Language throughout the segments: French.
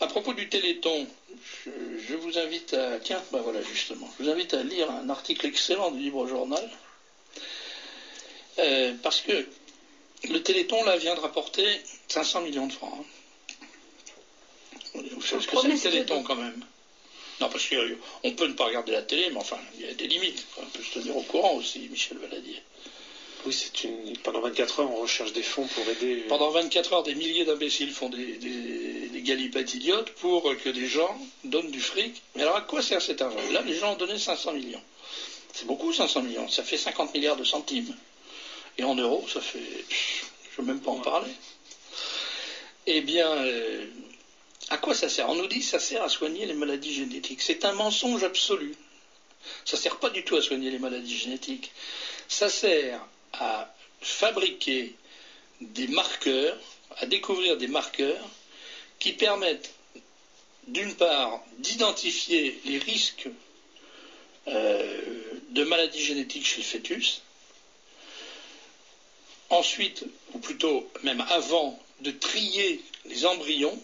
À propos du Téléthon, je vous invite à... Tiens, ben voilà justement. Je vous invite à lire un article excellent du Libre Journal. Parce que le Téléthon, là, vient de rapporter 500 millions de francs. Vous savez ce que c'est le Téléthon, quand même? Non, parce qu'on peut ne pas regarder la télé, mais enfin, il y a des limites. On peut se tenir au courant aussi, Michel Valadier. Oui, pendant 24 heures, on recherche des fonds pour aider... Pendant 24 heures, des milliers d'imbéciles font des galipettes idiotes pour que des gens donnent du fric. Mais alors, à quoi sert cet argent? Là, les gens ont donné 500 millions. C'est beaucoup, 500 millions. Ça fait 50 milliards de centimes. Et en euros, ça fait... Je ne veux même pas en parler. Eh bien, à quoi ça sert? On nous dit que ça sert à soigner les maladies génétiques. C'est un mensonge absolu. Ça ne sert pas du tout à soigner les maladies génétiques. Ça sert à fabriquer des marqueurs, à découvrir des marqueurs qui permettent, d'une part, d'identifier les risques de maladies génétiques chez le fœtus, ensuite, ou plutôt même avant, de trier les embryons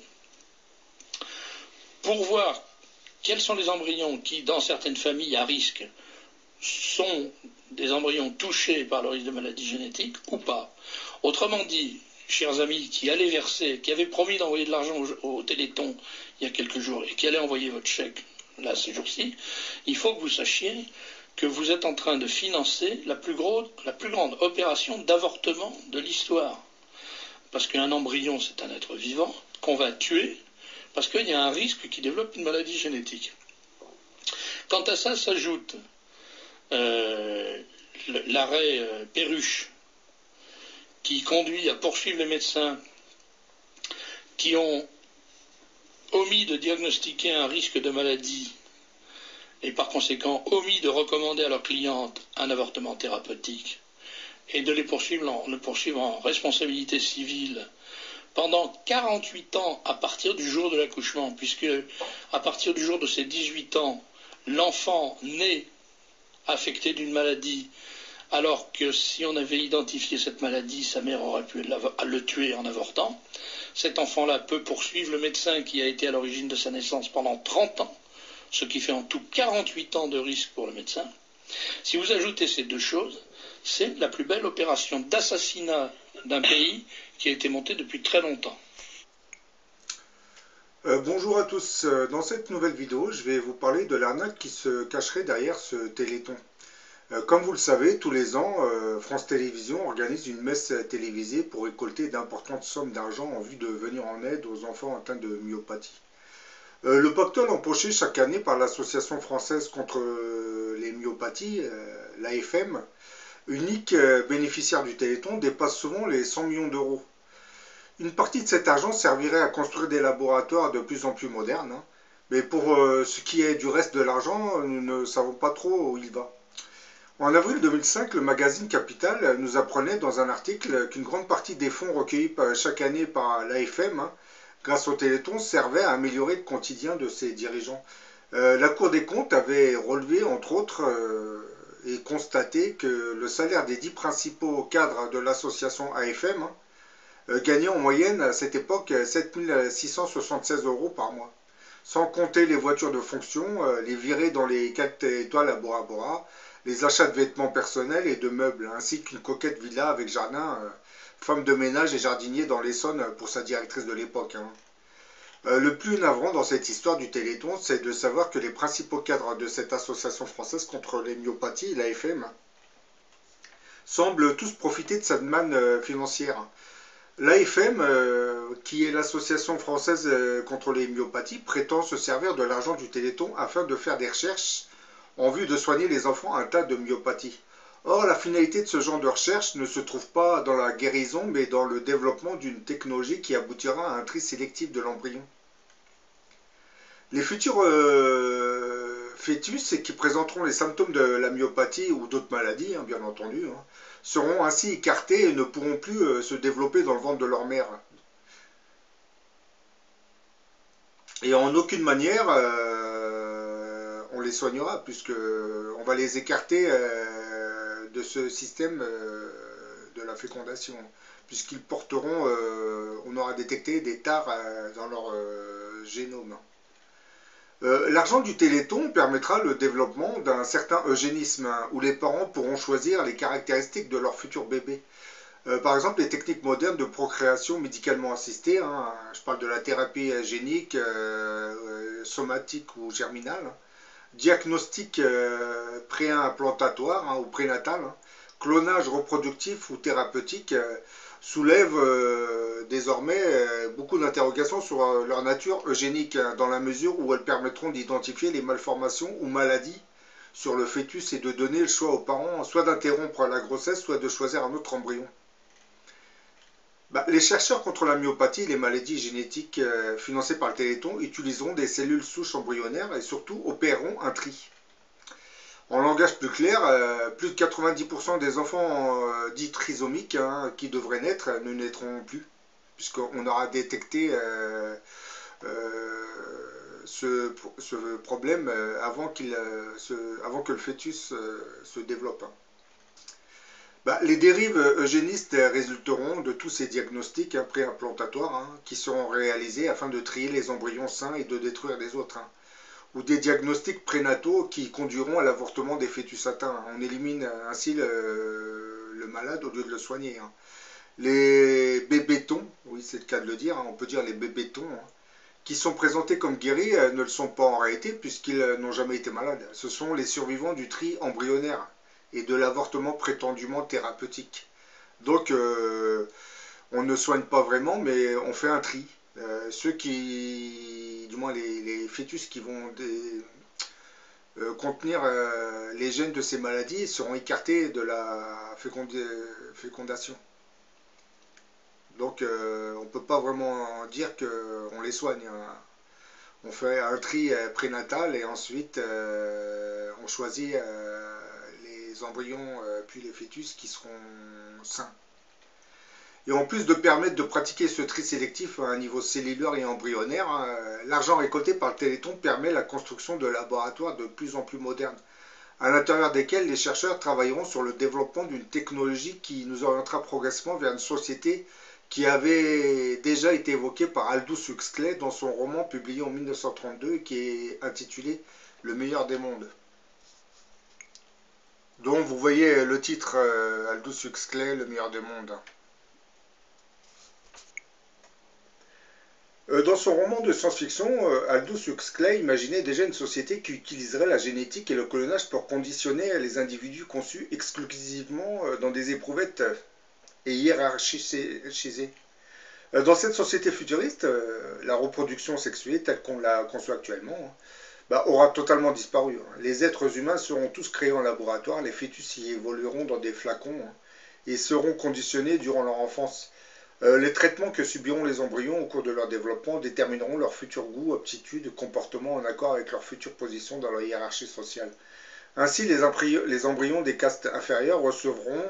pour voir quels sont les embryons qui, dans certaines familles à risque, sont des embryons touchés par le risque de maladie génétique ou pas. Autrement dit, chers amis qui allaient verser, qui avaient promis d'envoyer de l'argent au Téléthon il y a quelques jours et qui allaient envoyer votre chèque là ces jours-ci, il faut que vous sachiez que vous êtes en train de financer la plus grande opération d'avortement de l'histoire. Parce qu'un embryon, c'est un être vivant qu'on va tuer parce qu'il y a un risque qu'il développe une maladie génétique. Quant à ça, s'ajoute l'arrêt Perruche qui conduit à poursuivre les médecins qui ont omis de diagnostiquer un risque de maladie et par conséquent omis de recommander à leurs clientes un avortement thérapeutique et de les poursuivre en responsabilité civile pendant 48 ans à partir du jour de l'accouchement, puisque à partir du jour de ses 18 ans, l'enfant naît affecté d'une maladie, alors que si on avait identifié cette maladie, sa mère aurait pu le tuer en avortant. Cet enfant-là peut poursuivre le médecin qui a été à l'origine de sa naissance pendant 30 ans, ce qui fait en tout 48 ans de risque pour le médecin. Si vous ajoutez ces deux choses, c'est la plus belle opération d'assassinat d'un pays qui a été montée depuis très longtemps. Bonjour à tous, dans cette nouvelle vidéo, je vais vous parler de l'arnaque qui se cacherait derrière ce Téléthon. Comme vous le savez, tous les ans, France Télévisions organise une messe télévisée pour récolter d'importantes sommes d'argent en vue de venir en aide aux enfants atteints de myopathie. Le pactole empoché chaque année par l'Association française contre les myopathies, l'AFM, unique bénéficiaire du Téléthon, dépasse souvent les 100 millions d'euros. Une partie de cet argent servirait à construire des laboratoires de plus en plus modernes, hein. Mais pour ce qui est du reste de l'argent, nous ne savons pas trop où il va. En avril 2005, le magazine Capital nous apprenait dans un article qu'une grande partie des fonds recueillis chaque année par l'AFM, hein, grâce au Téléthon, servait à améliorer le quotidien de ses dirigeants. La Cour des comptes avait relevé, entre autres, et constaté que le salaire des 10 principaux cadres de l'association AFM, hein, gagnait en moyenne à cette époque 7 676 € par mois. Sans compter les voitures de fonction, les virées dans les 4 étoiles à Bora Bora, les achats de vêtements personnels et de meubles, ainsi qu'une coquette villa avec jardin, femme de ménage et jardinier dans l'Essonne pour sa directrice de l'époque, hein. Le plus navrant dans cette histoire du Téléthon, c'est de savoir que les principaux cadres de cette association française contre les myopathies, l'AFM, semblent tous profiter de cette manne financière. L'AFM, qui est l'association française contre les myopathies, prétend se servir de l'argent du Téléthon afin de faire des recherches en vue de soigner les enfants atteints de myopathie. Or, la finalité de ce genre de recherche ne se trouve pas dans la guérison, mais dans le développement d'une technologie qui aboutira à un tri sélectif de l'embryon. Les futurs fœtus qui présenteront les symptômes de la myopathie ou d'autres maladies, hein, bien entendu, hein, seront ainsi écartés et ne pourront plus se développer dans le ventre de leur mère. Et en aucune manière on les soignera, puisqu'on va les écarter de ce système de la fécondation, puisqu'ils porteront, on aura détecté des tares dans leur génome. L'argent du Téléthon permettra le développement d'un certain eugénisme, où les parents pourront choisir les caractéristiques de leur futur bébé. Par exemple, les techniques modernes de procréation médicalement assistée, je parle de la thérapie génique, somatique ou germinale, diagnostic préimplantatoire ou prénatal, clonage reproductif ou thérapeutique, soulèvent désormais beaucoup d'interrogations sur leur nature eugénique, dans la mesure où elles permettront d'identifier les malformations ou maladies sur le fœtus et de donner le choix aux parents soit d'interrompre la grossesse, soit de choisir un autre embryon. Les chercheurs contre la myopathie et les maladies génétiques financés par le Téléthon utiliseront des cellules souches embryonnaires et surtout opéreront un tri. En langage plus clair, plus de 90% des enfants dits trisomiques qui devraient naître ne naîtront plus, puisqu'on aura détecté ce problème avant que le fœtus se développe. Les dérives eugénistes résulteront de tous ces diagnostics préimplantatoires qui seront réalisés afin de trier les embryons sains et de détruire les autres. Ou des diagnostics prénataux qui conduiront à l'avortement des fœtus atteints. On élimine ainsi le malade au lieu de le soigner. Les bébétons, oui c'est le cas de le dire, on peut dire les bébétons, qui sont présentés comme guéris ne le sont pas en réalité puisqu'ils n'ont jamais été malades. Ce sont les survivants du tri embryonnaire et de l'avortement prétendument thérapeutique. Donc on ne soigne pas vraiment mais on fait un tri. Ceux qui, du moins les fœtus qui vont contenir les gènes de ces maladies seront écartés de la fécondation. Donc on ne peut pas vraiment dire qu'on les soigne. On fait un tri prénatal et ensuite on choisit les embryons puis les fœtus qui seront sains. Et en plus de permettre de pratiquer ce tri sélectif à un niveau cellulaire et embryonnaire, l'argent récolté par le Téléthon permet la construction de laboratoires de plus en plus modernes, à l'intérieur desquels les chercheurs travailleront sur le développement d'une technologie qui nous orientera progressivement vers une société qui avait déjà été évoquée par Aldous Huxley dans son roman publié en 1932 et qui est intitulé « Le meilleur des mondes ». Donc vous voyez le titre Aldous Huxley, Le meilleur des mondes. Dans son roman de science-fiction, Aldous Huxley imaginait déjà une société qui utiliserait la génétique et le clonage pour conditionner les individus conçus exclusivement dans des éprouvettes et hiérarchisées. Dans cette société futuriste, la reproduction sexuée telle qu'on la conçoit actuellement aura totalement disparu. Les êtres humains seront tous créés en laboratoire, les fœtus y évolueront dans des flacons et seront conditionnés durant leur enfance. Les traitements que subiront les embryons au cours de leur développement détermineront leur futur goût, aptitude, comportement en accord avec leur future position dans la hiérarchie sociale. Ainsi, les embryons des castes inférieures recevront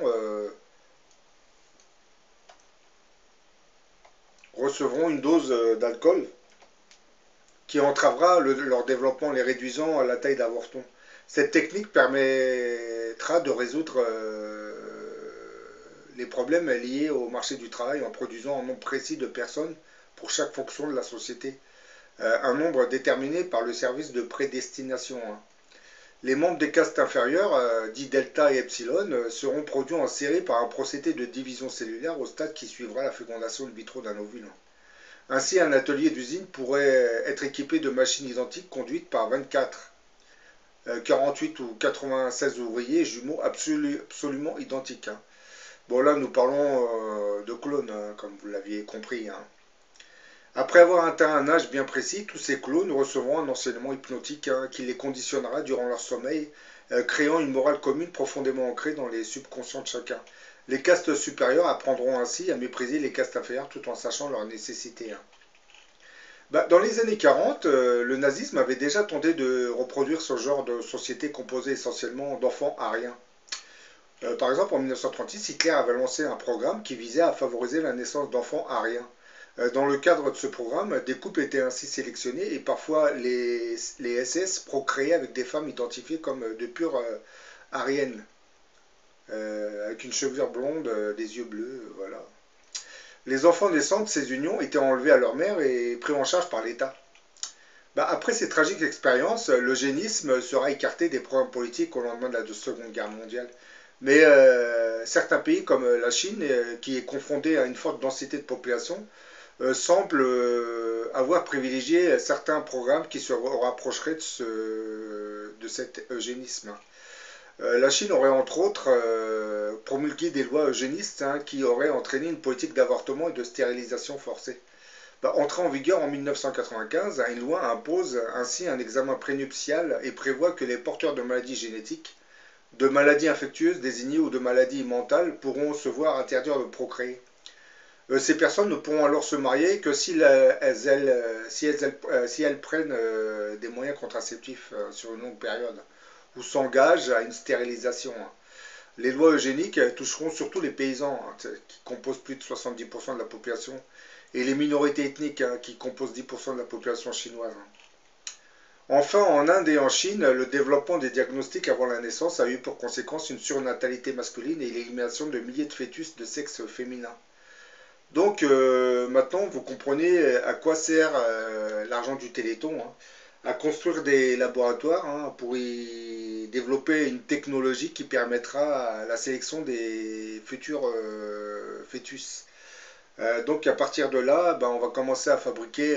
une dose d'alcool qui entravera leur développement, les réduisant à la taille d'un avorton. Cette technique permettra de résoudre les problèmes liés au marché du travail en produisant un nombre précis de personnes pour chaque fonction de la société, un nombre déterminé par le service de prédestination. Les membres des castes inférieures, dits delta et epsilon, seront produits en série par un procédé de division cellulaire au stade qui suivra la fécondation in vitro d'un ovule. Ainsi, un atelier d'usine pourrait être équipé de machines identiques conduites par 24, 48 ou 96 ouvriers jumeaux absolument identiques. Bon, là, nous parlons de clones, comme vous l'aviez compris. Après avoir atteint un âge bien précis, tous ces clones recevront un enseignement hypnotique qui les conditionnera durant leur sommeil, créant une morale commune profondément ancrée dans les subconscients de chacun. Les castes supérieures apprendront ainsi à mépriser les castes inférieures tout en sachant leurs nécessités. Dans les années 40, le nazisme avait déjà tenté de reproduire ce genre de société composée essentiellement d'enfants ariens. Par exemple, en 1936, Hitler avait lancé un programme qui visait à favoriser la naissance d'enfants ariens. Dans le cadre de ce programme, des couples étaient ainsi sélectionnés et parfois les SS procréaient avec des femmes identifiées comme de pures ariennes, avec une chevelure blonde, des yeux bleus, voilà. Les enfants naissants de ces unions étaient enlevés à leur mère et pris en charge par l'État. Bah, après ces tragiques expériences, l'eugénisme sera écarté des programmes politiques au lendemain de la Seconde Guerre mondiale. Mais certains pays comme la Chine, qui est confrontée à une forte densité de population, semblent avoir privilégié certains programmes qui se rapprocheraient de cet eugénisme. La Chine aurait entre autres promulgué des lois eugénistes, hein, qui auraient entraîné une politique d'avortement et de stérilisation forcée. Bah, entrée en vigueur en 1995, une loi impose ainsi un examen prénuptial et prévoit que les porteurs de maladies génétiques, de maladies infectieuses désignées ou de maladies mentales pourront se voir interdire de procréer. Ces personnes ne pourront alors se marier que si elles prennent des moyens contraceptifs sur une longue période ou s'engagent à une stérilisation. Les lois eugéniques toucheront surtout les paysans, hein, qui composent plus de 70% de la population, et les minorités ethniques, hein, qui composent 10% de la population chinoise. Enfin, en Inde et en Chine, le développement des diagnostics avant la naissance a eu pour conséquence une surnatalité masculine et l'élimination de milliers de fœtus de sexe féminin. Donc maintenant, vous comprenez à quoi sert l'argent du Téléthon, hein, à construire des laboratoires, hein, pour y développer une technologie qui permettra la sélection des futurs fœtus. Donc à partir de là, ben, on va commencer à fabriquer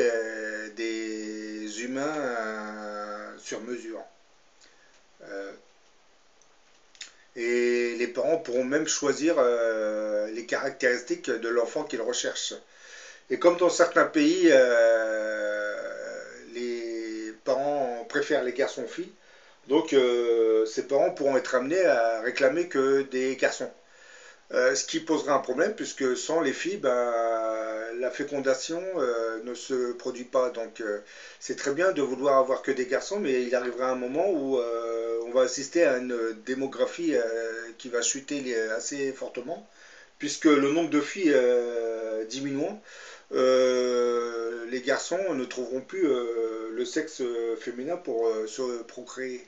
des humains sur mesure. Euh, et les parents pourront même choisir les caractéristiques de l'enfant qu'ils recherchent. Et comme dans certains pays, les parents préfèrent les garçons-filles, donc ces parents pourront être amenés à réclamer que des garçons. Ce qui posera un problème, puisque sans les filles, ben, la fécondation ne se produit pas. Donc c'est très bien de vouloir avoir que des garçons, mais il arrivera un moment où on va assister à une démographie qui va chuter assez fortement, puisque le nombre de filles diminuant, les garçons ne trouveront plus le sexe féminin pour se procréer.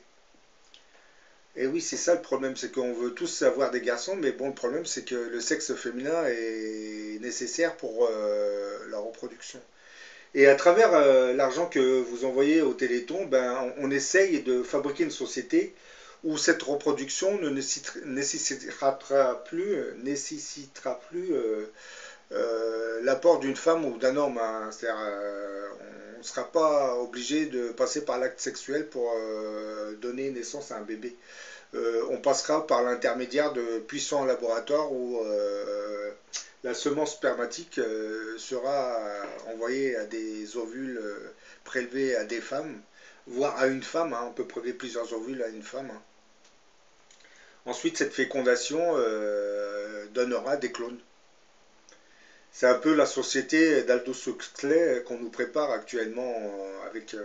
Et oui, c'est ça le problème, c'est qu'on veut tous avoir des garçons, mais bon, le problème, c'est que le sexe féminin est nécessaire pour la reproduction. Et à travers l'argent que vous envoyez au Téléthon, ben, on essaye de fabriquer une société où cette reproduction ne nécessitera plus l'apport d'une femme ou d'un homme, hein. C'est-à-dire, on ne sera pas obligé de passer par l'acte sexuel pour donner naissance à un bébé. On passera par l'intermédiaire de puissants laboratoires où la semence spermatique sera envoyée à des ovules prélevés à des femmes, voire à une femme, hein. On peut prélever plusieurs ovules à une femme, hein. Ensuite, cette fécondation donnera des clones. C'est un peu la société d'Aldous Huxley qu'on nous prépare actuellement avec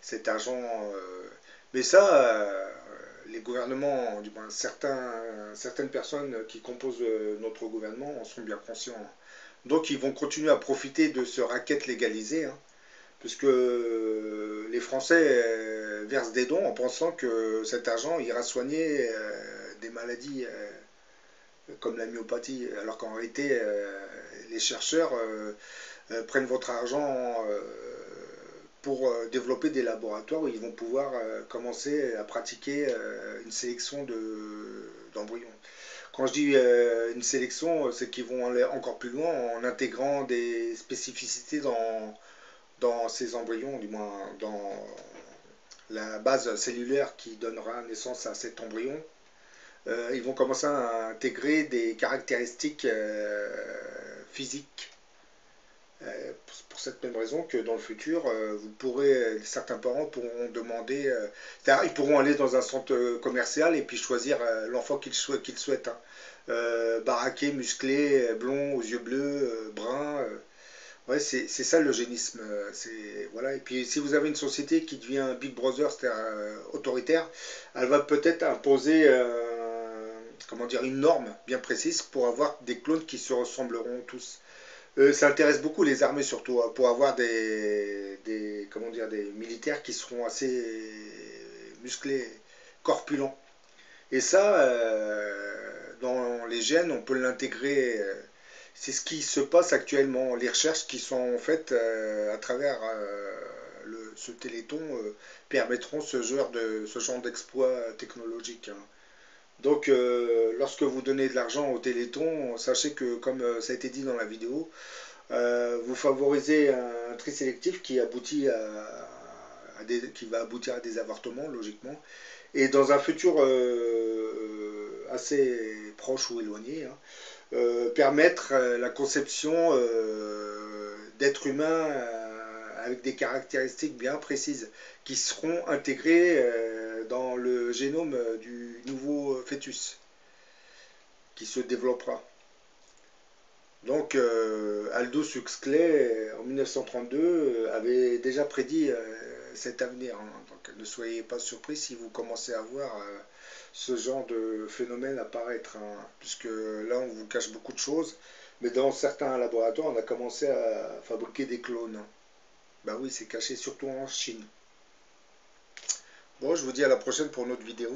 cet argent. Mais ça, les gouvernements, du moins certaines personnes qui composent notre gouvernement en sont bien conscients. Donc ils vont continuer à profiter de ce racket légalisé, hein, puisque les Français versent des dons en pensant que cet argent ira soigner des maladies comme la myopathie, alors qu'en réalité, les chercheurs prennent votre argent pour développer des laboratoires où ils vont pouvoir commencer à pratiquer une sélection d'embryons. Quand je dis une sélection, c'est qu'ils vont aller encore plus loin en intégrant des spécificités dans ces embryons, du moins dans la base cellulaire qui donnera naissance à cet embryon. Ils vont commencer à intégrer des caractéristiques physiques. Pour cette même raison que dans le futur, certains parents pourront demander, c'est-à-dire ils pourront aller dans un centre commercial et puis choisir l'enfant qu'ils souhaitent, hein. Baraqué, musclé, blond, aux yeux bleus, brun. Ouais, c'est ça l'eugénisme. Voilà. Et puis si vous avez une société qui devient Big Brother, c'est-à-dire autoritaire, elle va peut-être imposer comment dire, une norme bien précise pour avoir des clones qui se ressembleront tous. Ça intéresse beaucoup les armées surtout, hein, pour avoir comment dire, des militaires qui seront assez musclés, corpulents. Et ça, dans les gènes, on peut l'intégrer. C'est ce qui se passe actuellement. Les recherches qui sont faites à travers ce téléthon permettront ce genre d'exploit technologique, hein. Donc, lorsque vous donnez de l'argent au téléthon, sachez que, comme ça a été dit dans la vidéo, vous favorisez un tri sélectif qui qui va aboutir à des avortements, logiquement. Et dans un futur assez proche ou éloigné, hein, permettre la conception d'êtres humains avec des caractéristiques bien précises qui seront intégrées dans le génome du nouveau fœtus qui se développera. Donc Aldous Huxley en 1932 avait déjà prédit cet avenir, hein. Donc ne soyez pas surpris si vous commencez à voir ce genre de phénomène apparaître, hein, puisque là on vous cache beaucoup de choses, mais dans certains laboratoires on a commencé à fabriquer des clones. Bah oui, c'est caché surtout en Chine. Bon, je vous dis à la prochaine pour une autre vidéo.